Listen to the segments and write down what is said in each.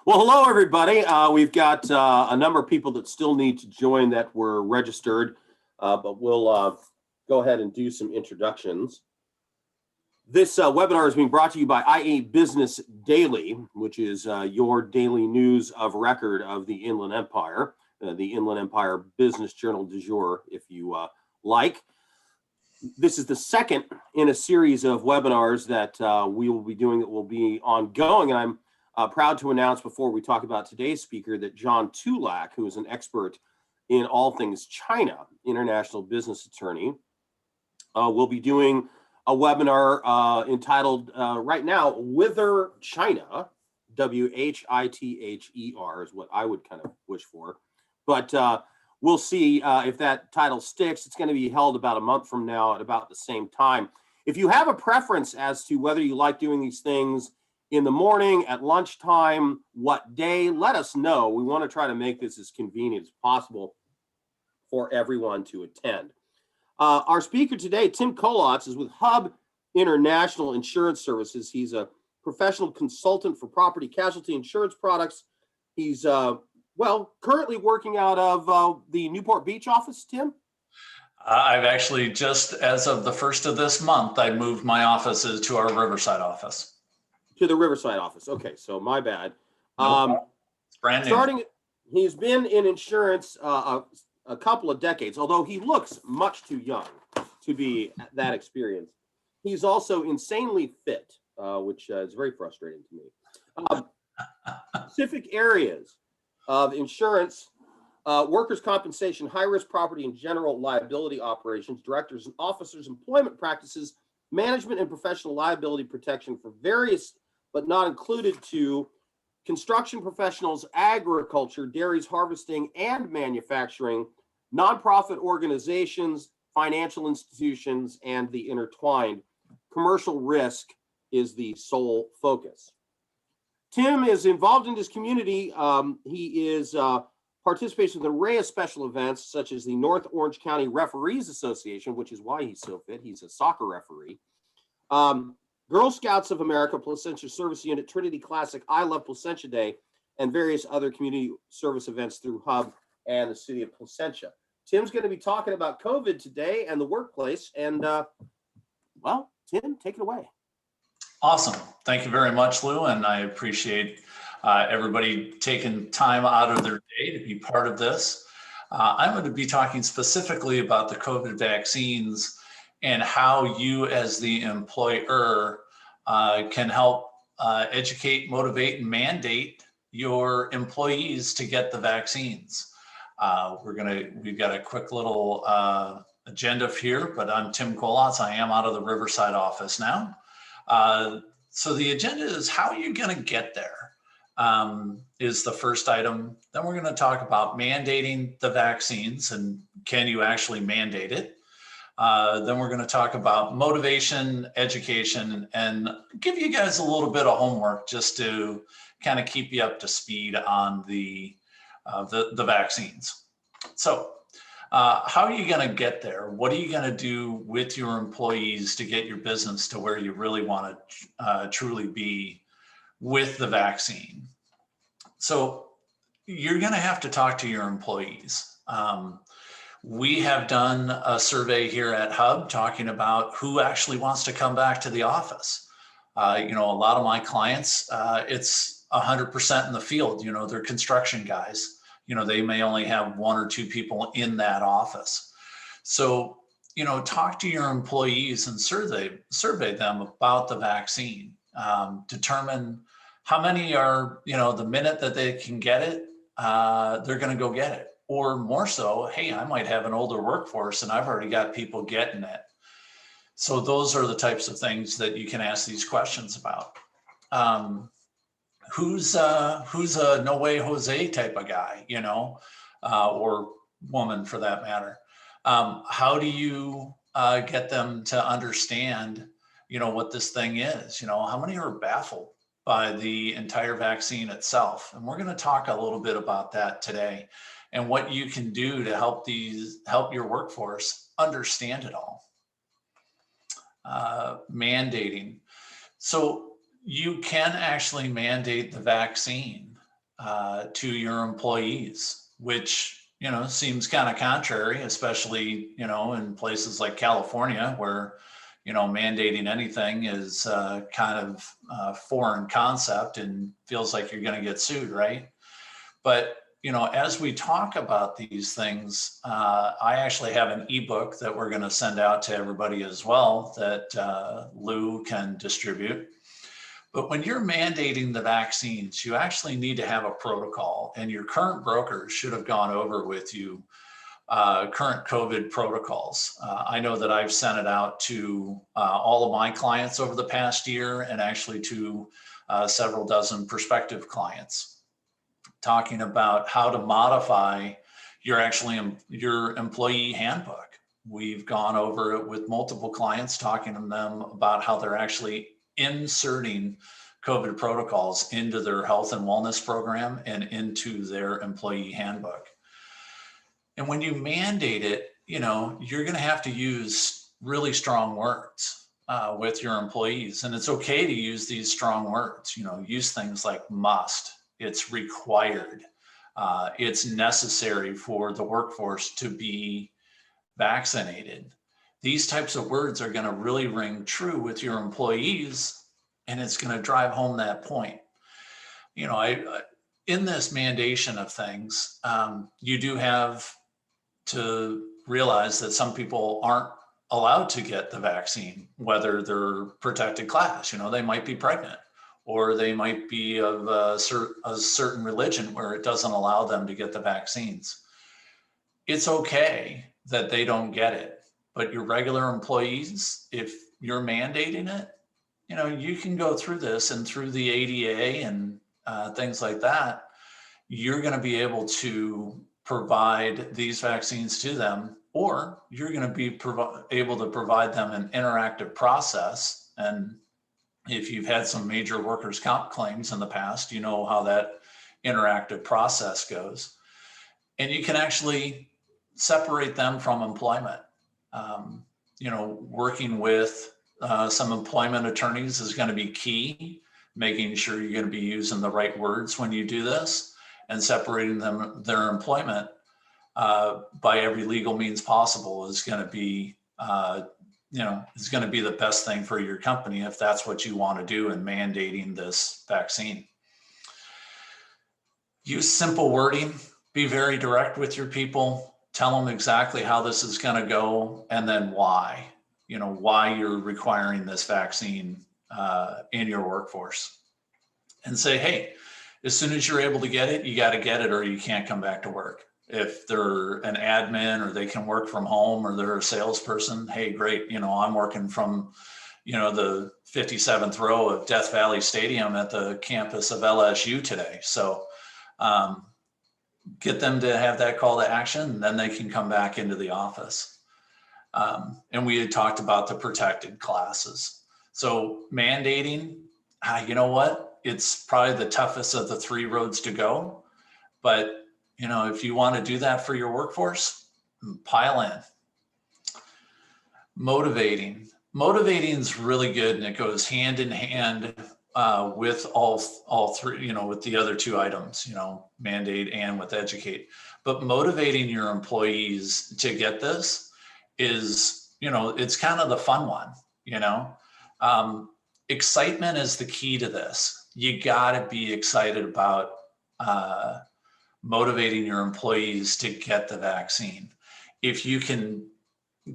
Well, hello, everybody. We've got a number of people that still need to join that were registered, but we'll go ahead and do some introductions. This webinar is being brought to you by IE Business Daily, which is your daily news of record of the Inland Empire, the Inland Empire Business Journal du jour, if you like. This is the second in a series of webinars that we will be doing that will be ongoing, and I'm proud to announce before we talk about today's speaker that John Tulak, who is an expert in all things China, international business attorney, will be doing a webinar entitled right now, Whither China, WHITHER is what I would kind of wish for. But we'll see if that title sticks. It's going to be held about a month from now at about the same time. If you have a preference as to whether you like doing these things in the morning, at lunchtime, what day, let us know. We want to try to make this as convenient as possible for everyone to attend. Our speaker today, Tim Kolotz, is with Hub International Insurance Services. He's a professional consultant for property casualty insurance products. He's, currently working out of the Newport Beach office, Tim? I've actually just, as of the first of this month, I moved my offices to our Riverside office. To the Riverside office. Okay, so my bad. It's brand new. He's been in insurance a couple of decades, although he looks much too young to be that experienced. He's also insanely fit, which is very frustrating to me. Specific areas of insurance, workers' compensation, high-risk property and general liability operations, directors and officers, employment practices, management and professional liability protection for various but not included to construction professionals, agriculture, dairies, harvesting, and manufacturing, nonprofit organizations, financial institutions, and the intertwined. Commercial risk is the sole focus. Tim is involved in his community. He is participates in an array of special events, such as the North Orange County Referees Association, which is why he's so fit. He's a soccer referee. Girl Scouts of America, Placentia Service Unit, Trinity Classic, I Love Placentia Day, and various other community service events through Hub and the city of Placentia. Tim's going to be talking about COVID today and the workplace. And, Tim, take it away. Awesome. Thank you very much, Lou. And I appreciate everybody taking time out of their day to be part of this. I'm going to be talking specifically about the COVID vaccines and how you as the employer can help educate, motivate, and mandate your employees to get the vaccines. We've got a quick little agenda here, but I'm Tim Kolotz. I am out of the Riverside office now. So the agenda is how are you going to get there is the first item. Then we're going to talk about mandating the vaccines and can you actually mandate it? Then we're going to talk about motivation, education, and give you guys a little bit of homework just to kind of keep you up to speed on the vaccines. So how are you going to get there? What are you going to do with your employees to get your business to where you really want to truly be with the vaccine? So you're going to have to talk to your employees. We have done a survey here at Hub talking about who actually wants to come back to the office. A lot of my clients, it's 100% in the field. They're construction guys. They may only have one or two people in that office. So, talk to your employees and survey them about the vaccine. Determine how many are, the minute that they can get it, they're going to go get it. Or more so, hey, I might have an older workforce and I've already got people getting it. So those are the types of things that you can ask these questions about. Who's a no way Jose type of guy, or woman for that matter? How do you get them to understand, what this thing is? How many are baffled by the entire vaccine itself? And we're going to talk a little bit about that today and what you can do to help your workforce understand it all. Mandating. So you can actually mandate the vaccine. to your employees, which, seems kind of contrary, especially, in places like California where, mandating anything is kind of a foreign concept and feels like you're going to get sued, right? But, as we talk about these things, I actually have an ebook that we're going to send out to everybody as well that Lou can distribute. But when you're mandating the vaccines, you actually need to have a protocol, and your current broker should have gone over with you current COVID protocols. I know that I've sent it out to all of my clients over the past year, and actually to several dozen prospective clients, talking about how to modify your employee handbook. We've gone over it with multiple clients, talking to them about how they're actually inserting COVID protocols into their health and wellness program and into their employee handbook. And when you mandate it, you're going to have to use really strong words with your employees. And it's okay to use these strong words, use things like must, it's required, it's necessary for the workforce to be vaccinated. These types of words are going to really ring true with your employees, and it's going to drive home that point. In this mandation of things, you do have to realize that some people aren't allowed to get the vaccine, whether they're protected class. They might be pregnant, or they might be of a certain religion where it doesn't allow them to get the vaccines. It's okay that they don't get it. But your regular employees, if you're mandating it, you can go through this, and through the ADA and things like that, you're going to be able to provide these vaccines to them, or you're going to be able to provide them an interactive process. And if you've had some major workers' comp claims in the past, you know how that interactive process goes. And you can actually separate them from employment. Working with some employment attorneys is going to be key, making sure you're going to be using the right words when you do this, and separating their employment by every legal means possible is going to be, is going to be the best thing for your company if that's what you want to do in mandating this vaccine. Use simple wording, be very direct with your people. Tell them exactly how this is going to go, and then why you're requiring this vaccine in your workforce. And say, hey, as soon as you're able to get it, you got to get it, or you can't come back to work. If they're an admin, or they can work from home, or they're a salesperson, hey, great. I'm working from, the 57th row of Death Valley Stadium at the campus of LSU today. So, get them to have that call to action, and then they can come back into the office. And we had talked about the protected classes. So mandating, you know what? It's probably the toughest of the three roads to go. But, if you want to do that for your workforce, pile in. Motivating is really good, and it goes hand in hand with all three, with the other two items, mandate and with educate. But motivating your employees to get this is, it's kind of the fun one, excitement is the key to this. You got to be excited about motivating your employees to get the vaccine. If you can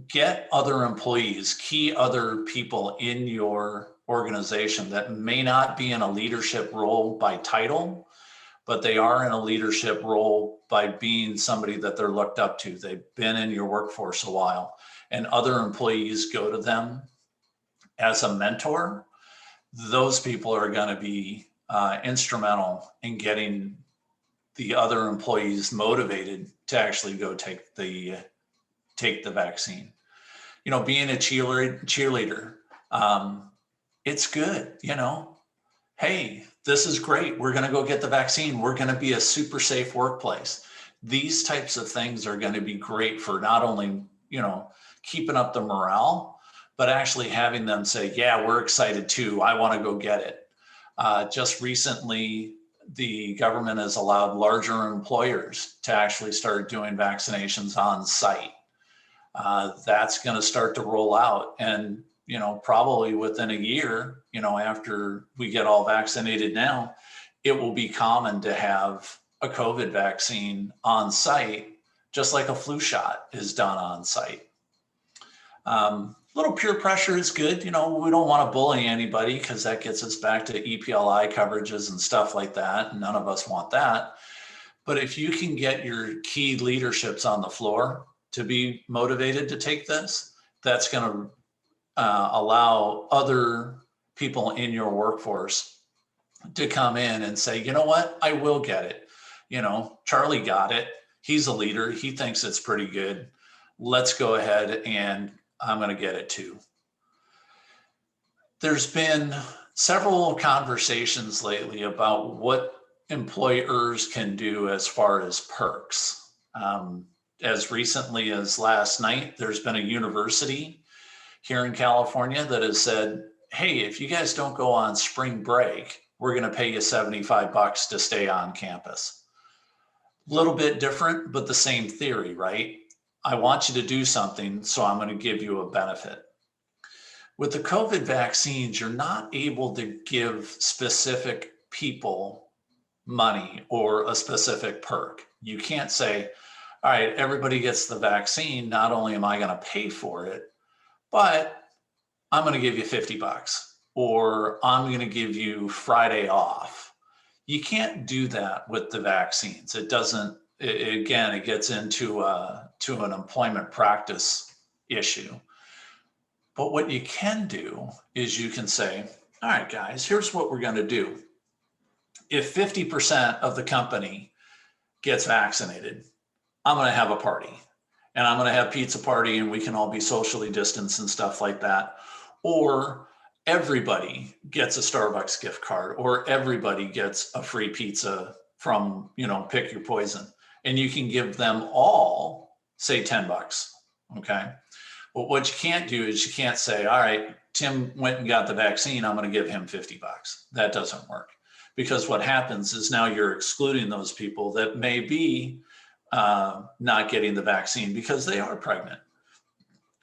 get other employees, key other people in your organization that may not be in a leadership role by title, but they are in a leadership role by being somebody that they're looked up to. They've been in your workforce a while, and other employees go to them as a mentor. Those people are going to be instrumental in getting the other employees motivated to actually go take the vaccine. Being a cheerleader, it's good, hey, this is great. We're going to go get the vaccine. We're going to be a super safe workplace. These types of things are going to be great for not only, keeping up the morale, but actually having them say, yeah, we're excited too. I want to go get it. Just recently, the government has allowed larger employers to actually start doing vaccinations on site. That's going to start to roll out. And, probably within a year, after we get all vaccinated now, it will be common to have a COVID vaccine on site, just like a flu shot is done on site. Little peer pressure is good. We don't want to bully anybody because that gets us back to EPLI coverages and stuff like that. None of us want that. But if you can get your key leaderships on the floor to be motivated to take this, that's going to allow other people in your workforce to come in and say, you know what, I will get it. Charlie got it. He's a leader. He thinks it's pretty good. Let's go ahead and I'm going to get it too. There's been several conversations lately about what employers can do as far as perks. As recently as last night, there's been a university here in California that has said, hey, if you guys don't go on spring break, we're going to pay you $75 to stay on campus. A little bit different, but the same theory, right? I want you to do something, so I'm going to give you a benefit. With the COVID vaccines, you're not able to give specific people money or a specific perk. You can't say, all right, everybody gets the vaccine. Not only am I going to pay for it, but I'm going to give you $50 or I'm going to give you Friday off. You can't do that with the vaccines. It doesn't, it gets into an employment practice issue. But what you can do is you can say, all right, guys, here's what we're going to do. If 50% of the company gets vaccinated, I'm going to have a party and I'm going to have pizza party and we can all be socially distanced and stuff like that. Or everybody gets a Starbucks gift card or everybody gets a free pizza from, pick your poison. And you can give them all, say, $10. Okay. But what you can't do is you can't say, all right, Tim went and got the vaccine, I'm going to give him $50. That doesn't work. Because what happens is now you're excluding those people that may be not getting the vaccine because they are pregnant,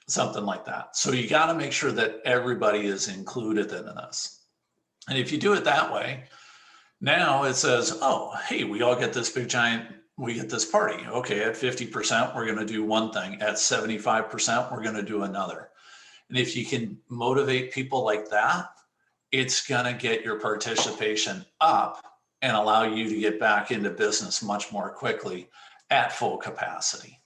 something like that. So you got to make sure that everybody is included in this. And if you do it that way, now it says, oh, hey, we all get this big giant, we get this party. Okay, at 50%, we're going to do one thing. At 75%, we're going to do another. And if you can motivate people like that, it's going to get your participation up and allow you to get back into business much more quickly at full capacity.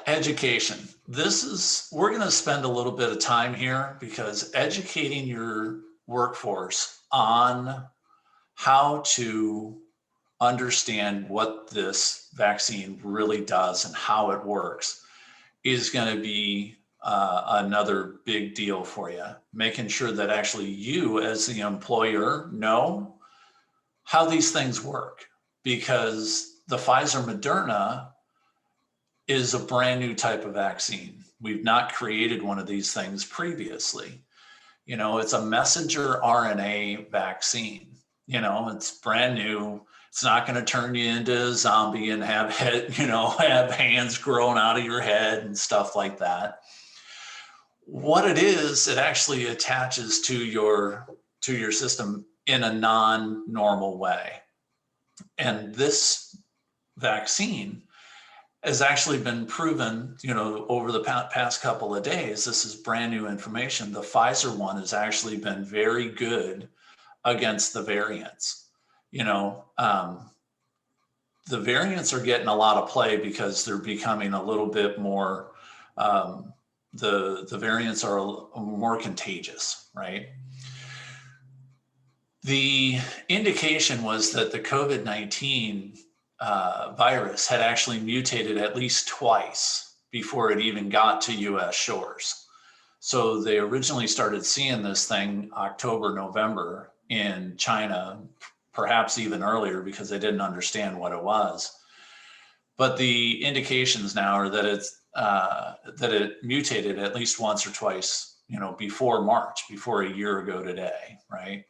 Education. We're going to spend a little bit of time here because educating your workforce on how to understand what this vaccine really does and how it works is going to be another big deal for you. Making sure that actually you as the employer know how these things work, because the Pfizer Moderna is a brand new type of vaccine. We've not created one of these things previously. It's a messenger RNA vaccine. It's brand new. It's not going to turn you into a zombie and have have hands growing out of your head and stuff like that. What it is, it actually attaches to your system in a non-normal way. And this vaccine has actually been proven, over the past couple of days. This is brand new information. The Pfizer one has actually been very good against the variants. The variants are getting a lot of play because they're becoming a little bit more, the variants are more contagious, right? The indication was that the COVID-19 virus had actually mutated at least twice before it even got to US shores. So they originally started seeing this thing October, November in China, perhaps even earlier because they didn't understand what it was. But the indications now are that that it mutated at least once or twice, before March, before a year ago today, right?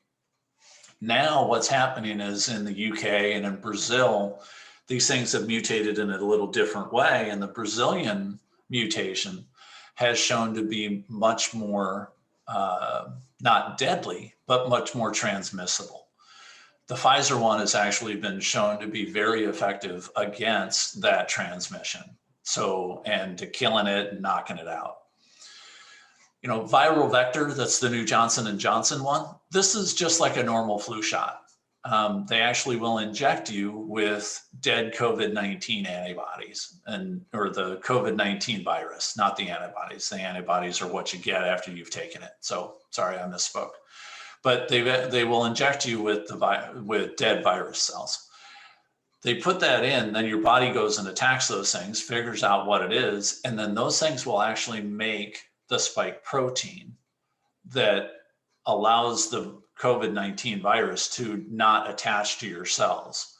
Now what's happening is in the UK and in Brazil, these things have mutated in a little different way. And the Brazilian mutation has shown to be much more, not deadly, but much more transmissible. The Pfizer one has actually been shown to be very effective against that transmission. So, and to killing it and knocking it out. You know, viral vector, that's the new Johnson & Johnson one. This is just like a normal flu shot. They actually will inject you with dead COVID-19 antibodies or the COVID-19 virus, not the antibodies. The antibodies are what you get after you've taken it. So sorry, I misspoke. But they will inject you with dead virus cells. They put that in, then your body goes and attacks those things, figures out what it is, and then those things will actually make the spike protein that allows the COVID-19 virus to not attach to your cells.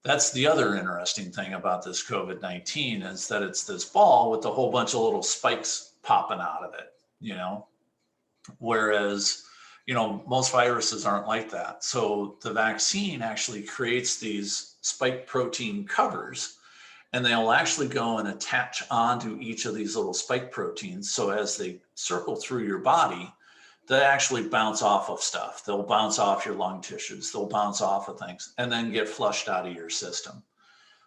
That's the other interesting thing about this COVID-19 is that it's this ball with a whole bunch of little spikes popping out of it, you know, whereas, you know, most viruses aren't like that. So the vaccine actually creates these spike protein covers, and they'll actually go and attach onto each of these little spike proteins. So as they circle through your body, they actually bounce off of stuff. They'll bounce off your lung tissues. They'll bounce off of things and then get flushed out of your system.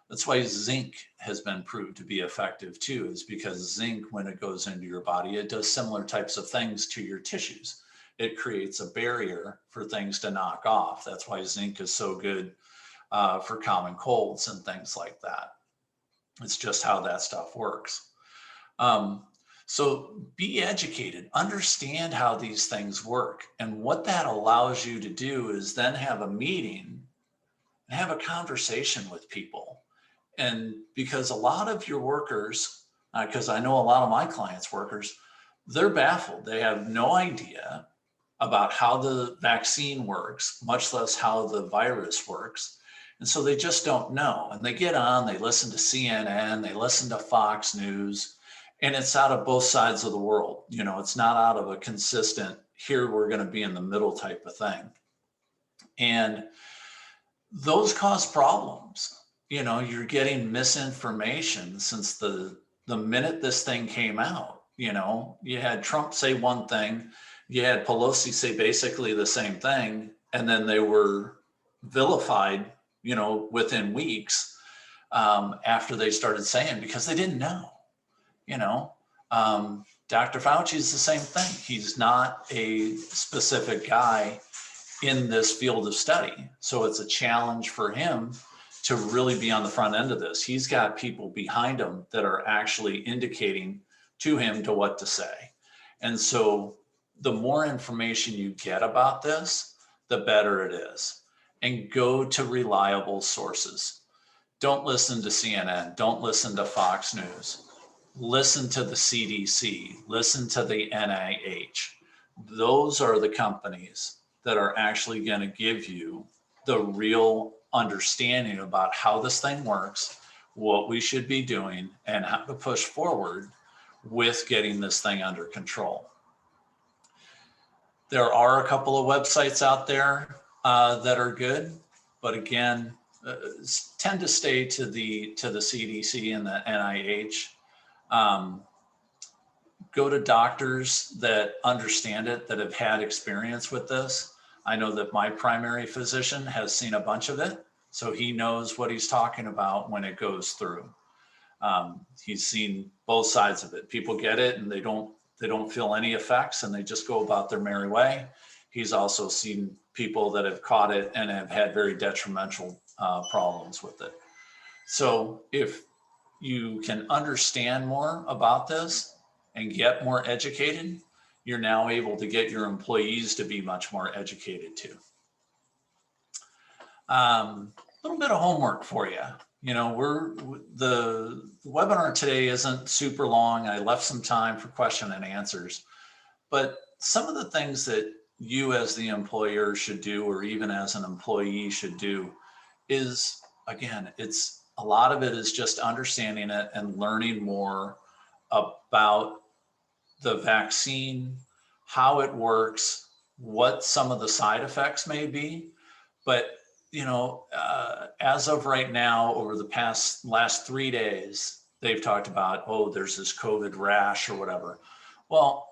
That's why zinc has been proved to be effective too, is because zinc, when it goes into your body, it does similar types of things to your tissues. It creates a barrier for things to knock off. That's why zinc is so good for common colds and things like that. It's just how that stuff works. So be educated, understand how these things work. And what that allows you to do is then have a meeting and have a conversation with people. And because a lot of your workers, because I know a lot of my clients' workers, they're baffled. They have no idea about how the vaccine works, much less how the virus works. And so they just don't know. And they get on, they listen to CNN, they listen to Fox News, and it's out of both sides of the world. You know, it's not out of a consistent, here we're going to be in the middle type of thing. And those cause problems. You know, you're getting misinformation since the minute this thing came out. You know, you had Trump say one thing, you had Pelosi say basically the same thing, and then they were vilified, you know, within weeks after they started saying, because they didn't know. You know, Dr. Fauci is the same thing. He's not a specific guy in this field of study. So it's a challenge for him to really be on the front end of this. He's got people behind him that are actually indicating to him to what to say. And so the more information you get about this, the better it is. And go to reliable sources. Don't listen to CNN. Don't listen to Fox News. Listen to the CDC, listen to the NIH. Those are the companies that are actually going to give you the real understanding about how this thing works, what we should be doing, and how to push forward with getting this thing under control. There are a couple of websites out there that are good, but again, tend to stay to the CDC and the NIH. Go to doctors that understand it, that have had experience with this. I know that my primary physician has seen a bunch of it, so he knows what he's talking about when it goes through. He's seen both sides of it. People get it and they don't feel any effects and they just go about their merry way. He's also seen people that have caught it and have had very detrimental problems with it. So if you can understand more about this and get more educated, you're now able to get your employees to be much more educated too. A little bit of homework for you. You know, the webinar today isn't super long. I left some time for question and answers, but some of the things that you as the employer should do, or even as an employee should do, is, again, it's a lot of it is just understanding it and learning more about the vaccine, how it works, what some of the side effects may be. But, as of right now, over the last 3 days, they've talked about, oh, there's this COVID rash or whatever. Well,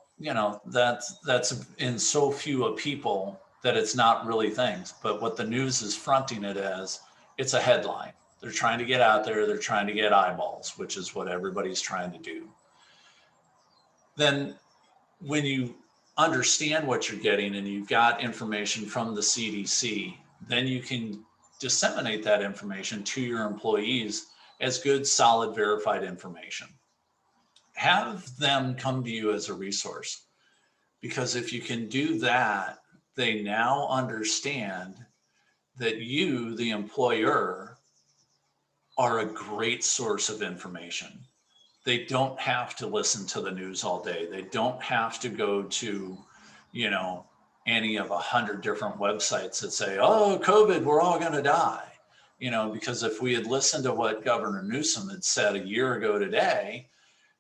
that's in so few of people that it's not really things. But what the news is fronting it as, it's a headline. They're trying to get out there. They're trying to get eyeballs, which is what everybody's trying to do. Then when you understand what you're getting and you've got information from the CDC, then you can disseminate that information to your employees as good, solid, verified information. Have them come to you as a resource, because if you can do that, they now understand that you, the employer, are a great source of information. They don't have to listen to the news all day. They don't have to go to, any of 100 different websites that say, oh, COVID, we're all going to die. Because if we had listened to what Governor Newsom had said a year ago today,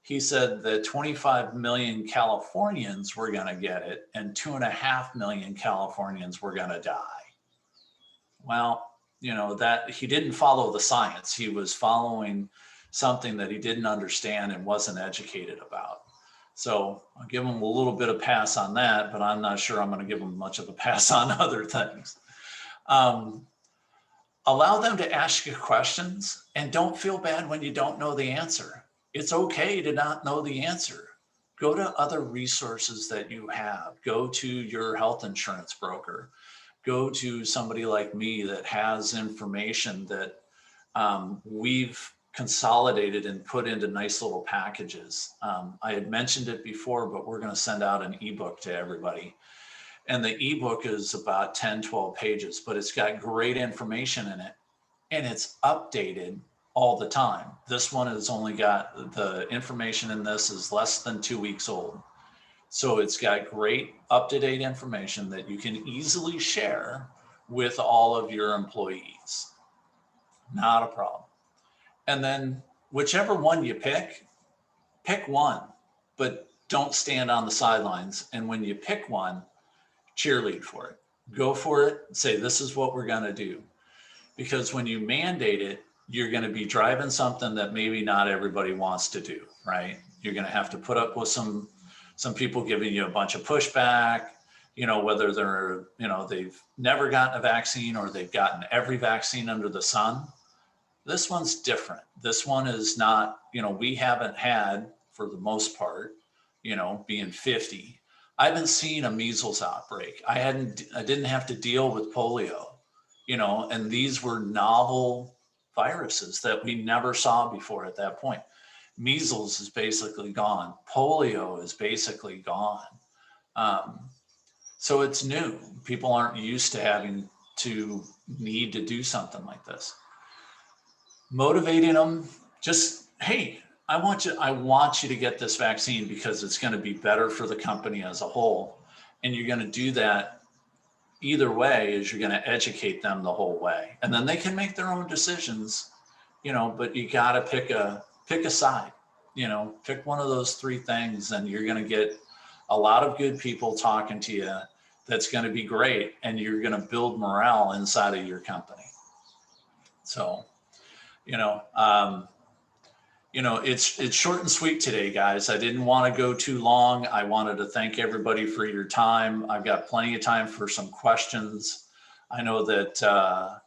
he said that 25 million Californians were going to get it and 2.5 million Californians were going to die. Well, that he didn't follow the science. He was following something that he didn't understand and wasn't educated about. So I'll give him a little bit of pass on that, but I'm not sure I'm going to give him much of a pass on other things. Allow them to ask you questions, and don't feel bad when you don't know the answer. It's okay to not know the answer. Go to other resources that you have. Go to your health insurance broker. Go to somebody like me that has information that we've consolidated and put into nice little packages. I had mentioned it before, but we're going to send out an ebook to everybody. And the ebook is about 10, 12 pages, but it's got great information in it, and it's updated all the time. This one has only got, the information in this is less than 2 weeks old. So it's got great up-to-date information that you can easily share with all of your employees. Not a problem. And then whichever one you pick one, but don't stand on the sidelines. And when you pick one, cheerlead for it. Go for it. Say, this is what we're going to do. Because when you mandate it, you're going to be driving something that maybe not everybody wants to do, right? You're going to have to put up with some people giving you a bunch of pushback, whether they're, they've never gotten a vaccine or they've gotten every vaccine under the sun. This one's different. This one is not, we haven't had, for the most part, being 50, I haven't seen a measles outbreak. I didn't have to deal with polio, and these were novel viruses that we never saw before at that point. Measles is basically gone. Polio is basically gone. So it's new. People aren't used to having to need to do something like this. Motivating them, just, hey, I want you to get this vaccine because it's going to be better for the company as a whole. And you're going to do that either way, is you're going to educate them the whole way. And then they can make their own decisions, but you got to pick a side, pick one of those three things, and you're going to get a lot of good people talking to you. That's going to be great. And you're going to build morale inside of your company. So, it's short and sweet today, guys. I didn't want to go too long. I wanted to thank everybody for your time. I've got plenty of time for some questions. I know that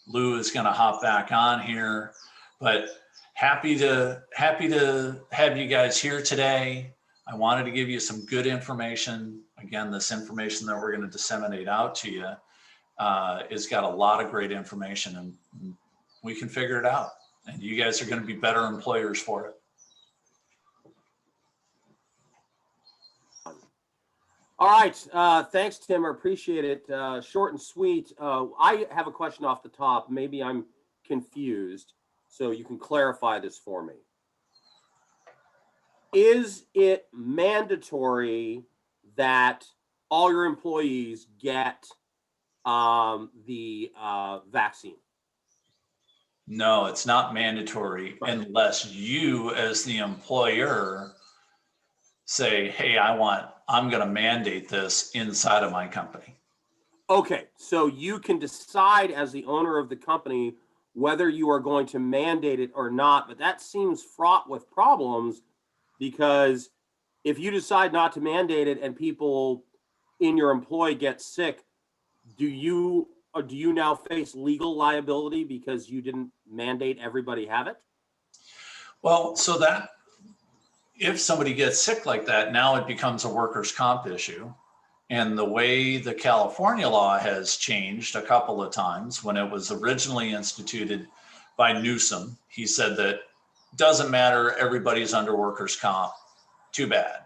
Lou is going to hop back on here, but happy to have you guys here today. I wanted to give you some good information. Again, this information that we're going to disseminate out to you has got a lot of great information, and we can figure it out. And you guys are going to be better employers for it. All right. Thanks, Tim. I appreciate it. Short and sweet. I have a question off the top. Maybe I'm confused, so you can clarify this for me. Is it mandatory that all your employees get the vaccine? No, it's not mandatory, right, unless you as the employer say, hey, I want I'm going to mandate this inside of my company. Okay, so you can decide as the owner of the company whether you are going to mandate it or not, but that seems fraught with problems because if you decide not to mandate it and people in your employ get sick, do you now face legal liability because you didn't mandate everybody have it? Well, so that if somebody gets sick like that, now it becomes a workers' comp issue. And the way the California law has changed a couple of times, when it was originally instituted by Newsom, he said that doesn't matter, everybody's under workers' comp, too bad.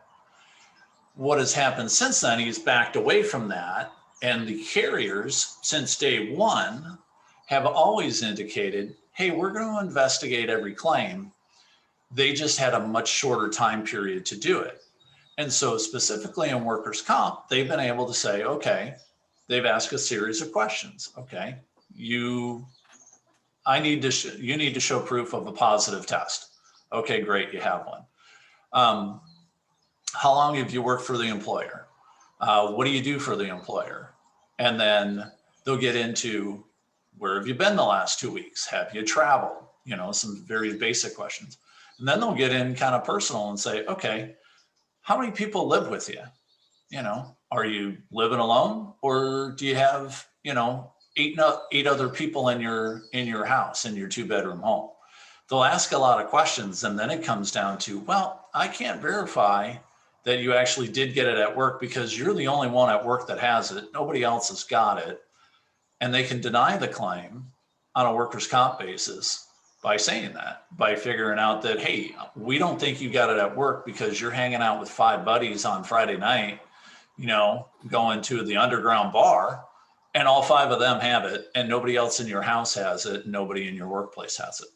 What has happened since then, he's backed away from that. And the carriers, since day one, have always indicated, hey, we're going to investigate every claim. They just had a much shorter time period to do it. And so specifically in workers' comp, they've been able to say, okay, they've asked a series of questions. Okay, you need to show proof of a positive test. Okay, great, you have one. How long have you worked for the employer? What do you do for the employer? And then they'll get into, where have you been the last 2 weeks? Have you traveled? Some very basic questions. And then they'll get in kind of personal and say, okay, how many people live with you? Are you living alone, or do you have, eight other people in your house, in your 2-bedroom home? They'll ask a lot of questions, and then it comes down to, well, I can't verify that you actually did get it at work because you're the only one at work that has it. Nobody else has got it. And they can deny the claim on a workers' comp basis by saying that, by figuring out that, hey, we don't think you got it at work because you're hanging out with 5 buddies on Friday night, going to the underground bar, and all 5 of them have it, and nobody else in your house has it, and nobody in your workplace has it.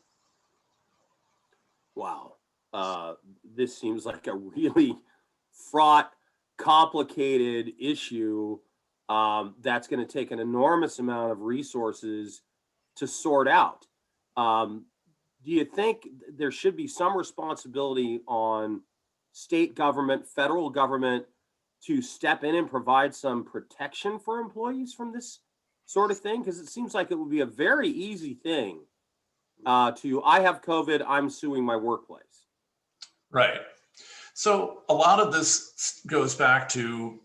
Wow. This seems like a really fraught, complicated issue that's going to take an enormous amount of resources to sort out. Do you think there should be some responsibility on state government, federal government to step in and provide some protection for employees from this sort of thing? Because it seems like it would be a very easy thing I have COVID, I'm suing my workplace. Right. So a lot of this goes back to,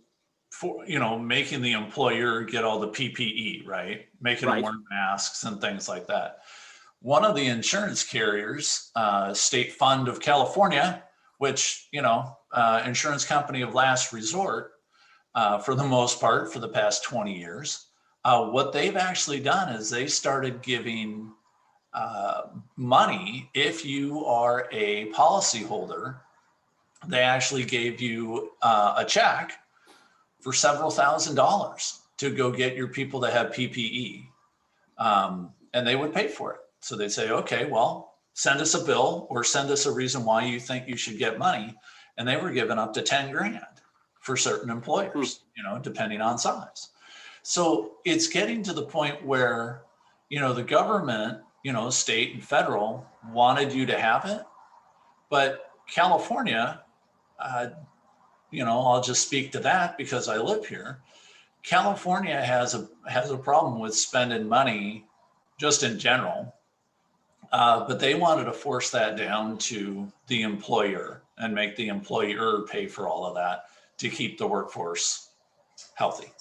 making the employer get all the PPE, right? Making them wear masks and things like that. One of the insurance carriers, State Fund of California, which, insurance company of last resort, for the most part, for the past 20 years, what they've actually done is they started giving money. If you are a policyholder, they actually gave you a check for several $1,000s to go get your people to have PPE, and they would pay for it. So they'd say, okay, well, send us a bill or send us a reason why you think you should get money. And they were giving up to 10 grand for certain employers, depending on size. So it's getting to the point where, the government, state and federal wanted you to have it, but California, I'll just speak to that because I live here. California has a problem with spending money just in general, but they wanted to force that down to the employer and make the employer pay for all of that to keep the workforce healthy.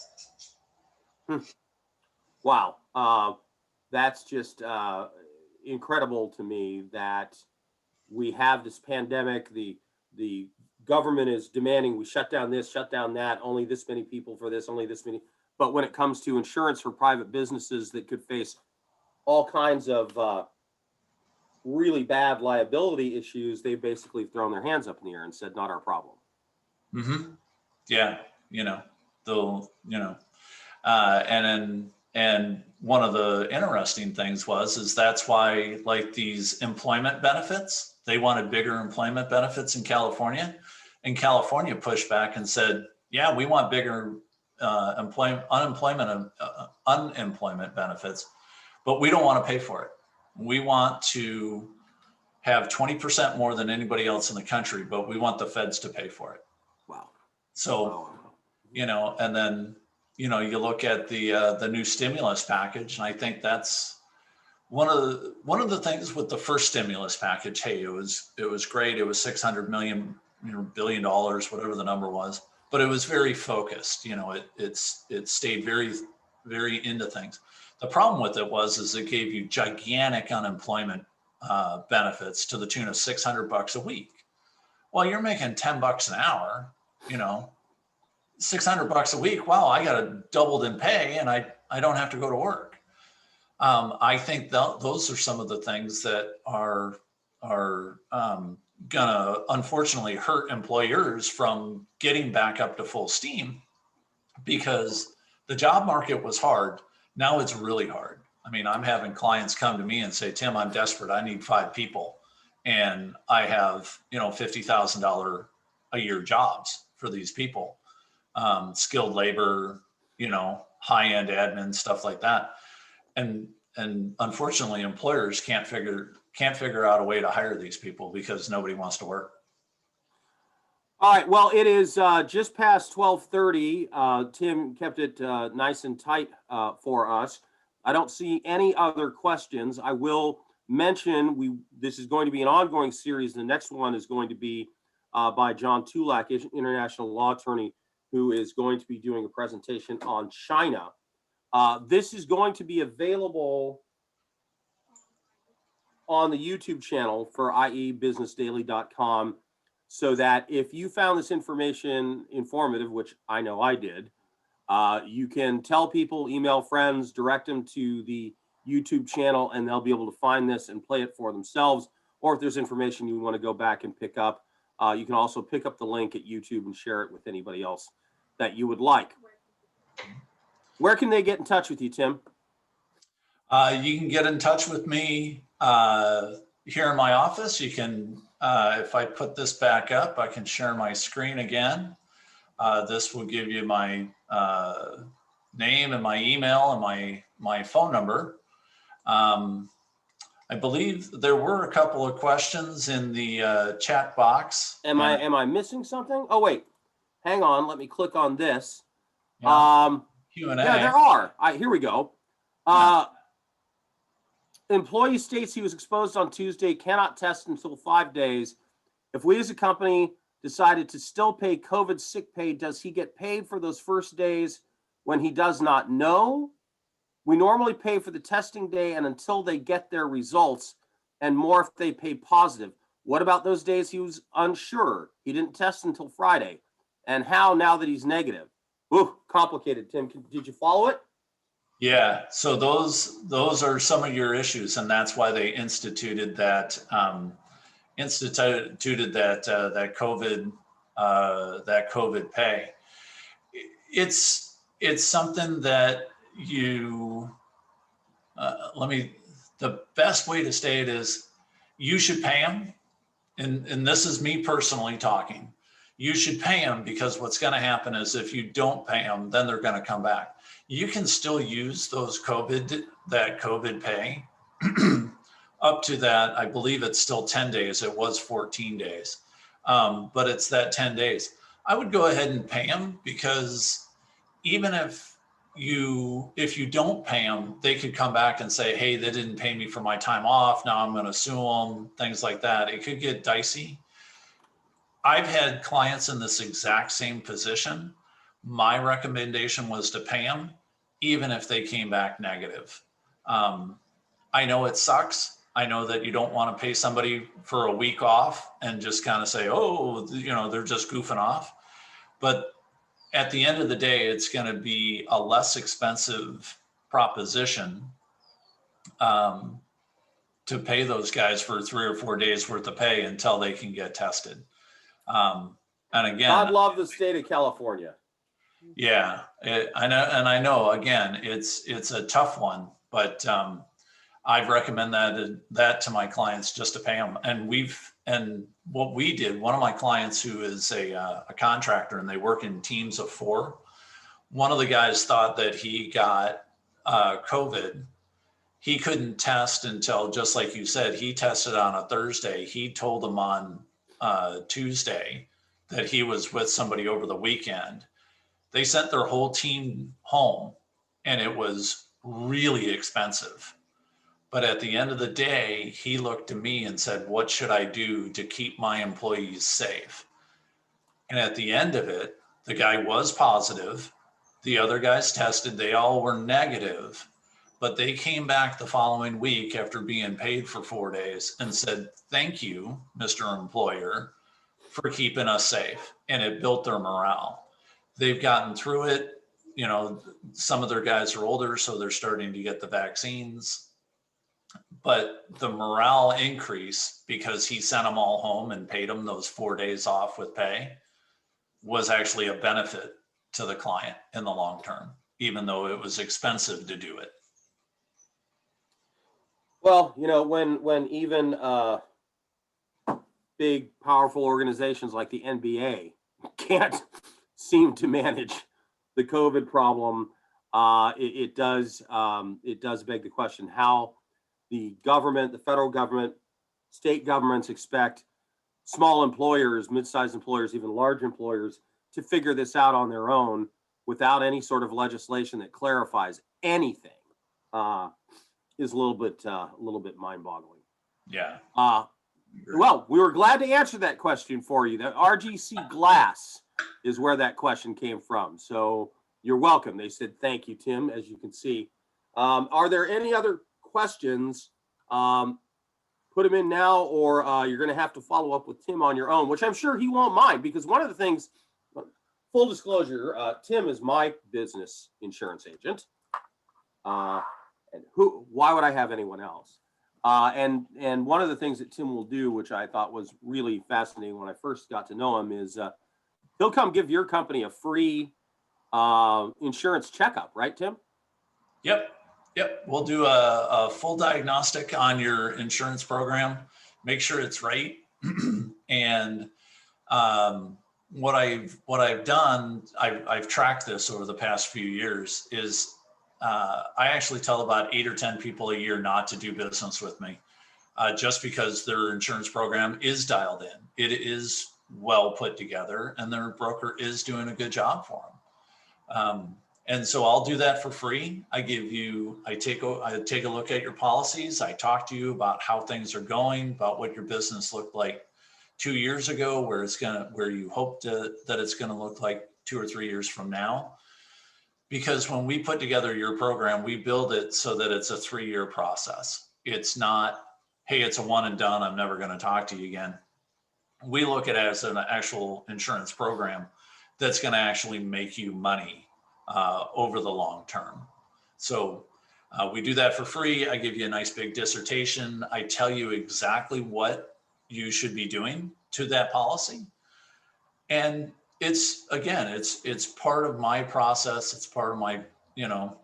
Wow. That's just incredible to me that we have this pandemic. The government is demanding we shut down this, shut down that, only this many people for this, only this many. But when it comes to insurance for private businesses that could face all kinds of really bad liability issues, they've basically thrown their hands up in the air and said, not our problem. Mm-hmm. Yeah. And one of the interesting things is that's why, like, these employment benefits, they wanted bigger employment benefits in California, and California pushed back and said, yeah, we want bigger unemployment benefits, but we don't want to pay for it. We want to have 20% more than anybody else in the country, but we want the feds to pay for it. Wow. So, and then, you look at the new stimulus package, and I think that's one of the things with the first stimulus package. Hey, it was great. It was $600 billion, whatever the number was, but it was very focused. It stayed very, very into things. The problem with it is it gave you gigantic unemployment benefits to the tune of $600 a week. Well, you're making $10 an hour, $600 a week. Wow, I got doubled in pay, and I don't have to go to work. I think those are some of the things that are gonna unfortunately hurt employers from getting back up to full steam, because the job market was hard. Now it's really hard. I mean, I'm having clients come to me and say, Tim, I'm desperate. I need 5 people. And I have, $50,000 a year jobs for these people, skilled labor, high-end admin, stuff like that. And unfortunately, employers can't figure out a way to hire these people because nobody wants to work. All right. Well, it is just past 12:30. Tim kept it nice and tight for us. I don't see any other questions. I will mention this is going to be an ongoing series. The next one is going to be by John Tulak, international law attorney, who is going to be doing a presentation on China. This is going to be available on the YouTube channel for IEBusinessdaily.com, so that if you found this information informative, which I know I did, you can tell people, email friends, direct them to the YouTube channel, and they'll be able to find this and play it for themselves. Or if there's information you want to go back and pick up, you can also pick up the link at YouTube and share it with anybody else that you would like. Where can they get in touch with you, Tim? You can get in touch with me here in my office. You can, if I put this back up, I can share my screen again. This will give you my name and my email and my phone number. I believe there were a couple of questions in the chat box. Am I missing something? Oh, wait, hang on. Let me click on this. Yeah. Q&A. Yeah, there are. Here we go. Employee states he was exposed on Tuesday, cannot test until 5 days. If we as a company decided to still pay COVID sick pay, does he get paid for those first days when he does not know? We normally pay for the testing day and until they get their results, and more if they pay positive. What about those days he was unsure? He didn't test until Friday. And how now that he's negative? Ooh, complicated, Tim. Did you follow it? Yeah, so those are some of your issues, and that's why they instituted that that COVID pay. It's something that the best way to state it is you should pay them, and this is me personally talking. You should pay them, because what's going to happen is if you don't pay them, then they're going to come back. You can still use those COVID pay up to that. I believe it's still 10 days. It was 14 days, but it's that 10 days. I would go ahead and pay them, because even if you don't pay them, they could come back and say, hey, they didn't pay me for my time off. Now I'm going to sue them, things like that. It could get dicey. I've had clients in this exact same position. My recommendation was to pay them, even if they came back negative. I know it sucks. I know that you don't want to pay somebody for a week off and just kind of say, oh, they're just goofing off. But at the end of the day, it's going to be a less expensive proposition to pay those guys for 3 or 4 days worth of pay until they can get tested. And again, God love the state of California. Yeah, I know. Again, it's a tough one, but I've recommended that to my clients, just to pay them. And what we did, one of my clients who is a contractor, and they work in teams of 4. One of the guys thought that he got COVID. He couldn't test until, just like you said, he tested on a Thursday. He told them on Tuesday that he was with somebody over the weekend. They sent their whole team home, and it was really expensive. But at the end of the day, he looked to me and said, what should I do to keep my employees safe? And at the end of it, the guy was positive. The other guys tested, they all were negative, but they came back the following week after being paid for 4 days and said, thank you, Mr. Employer, for keeping us safe. And it built their morale. They've gotten through it. You know, some of their guys are older, so they're starting to get the vaccines. But the morale increase because he sent them all home and paid them those 4 days off with pay was actually a benefit to the client in the long term, even though it was expensive to do it. Well, you know, when even big, powerful organizations like the NBA can't seem to manage the COVID problem, it does beg the question how the government, the federal government, state governments expect small employers, mid-sized employers, even large employers to figure this out on their own without any sort of legislation that clarifies anything. Is a little bit mind-boggling. Yeah. Well, we were glad to answer that question for you. The RGC Glass is where that question came from. So you're welcome. They said, thank you, Tim, as you can see. Are there any other questions? Put them in now, or you're going to have to follow up with Tim on your own, which I'm sure he won't mind, because one of the things, full disclosure, Tim is my business insurance agent. And why would I have anyone else? And one of the things that Tim will do, which I thought was really fascinating when I first got to know him, is he'll come give your company a free insurance checkup, right, Tim? Yep. We'll do a full diagnostic on your insurance program, make sure it's right. And what I've done, I've tracked this over the past few years, is I actually tell about 8 or 10 people a year not to do business with me, just because their insurance program is dialed in. It is well put together, and their broker is doing a good job for them. And so I'll do that for free. I take a look at your policies. I talk to you about how things are going, about what your business looked like 2 years ago, where you hope that it's going to look like 2 or 3 years from now. Because when we put together your program, we build it so that it's a 3-year process. It's not, hey, it's a one and done, I'm never going to talk to you again. We look at it as an actual insurance program that's going to actually make you money over the long term. So we do that for free. I give you a nice big dissertation. I tell you exactly what you should be doing to that policy. And it's part of my process. It's part of my,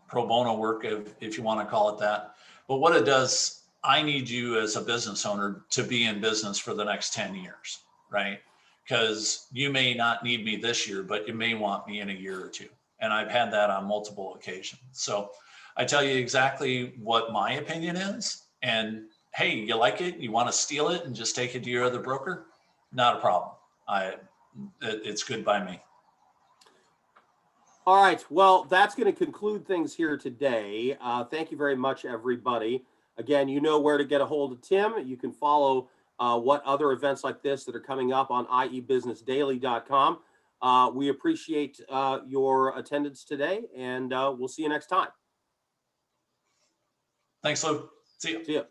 pro bono work, if you want to call it that. But what it does, I need you as a business owner to be in business for the next 10 years, right? Because you may not need me this year, but you may want me in a year or two. And I've had that on multiple occasions. So I tell you exactly what my opinion is. And hey, you like it? You want to steal it and just take it to your other broker? Not a problem. It's good by me. All right. Well, that's going to conclude things here today. Thank you very much, everybody. Again, you know where to get a hold of Tim. You can follow what other events like this that are coming up on IEBusinessDaily.com. We appreciate your attendance today, and we'll see you next time. Thanks, Lou. See you. See you.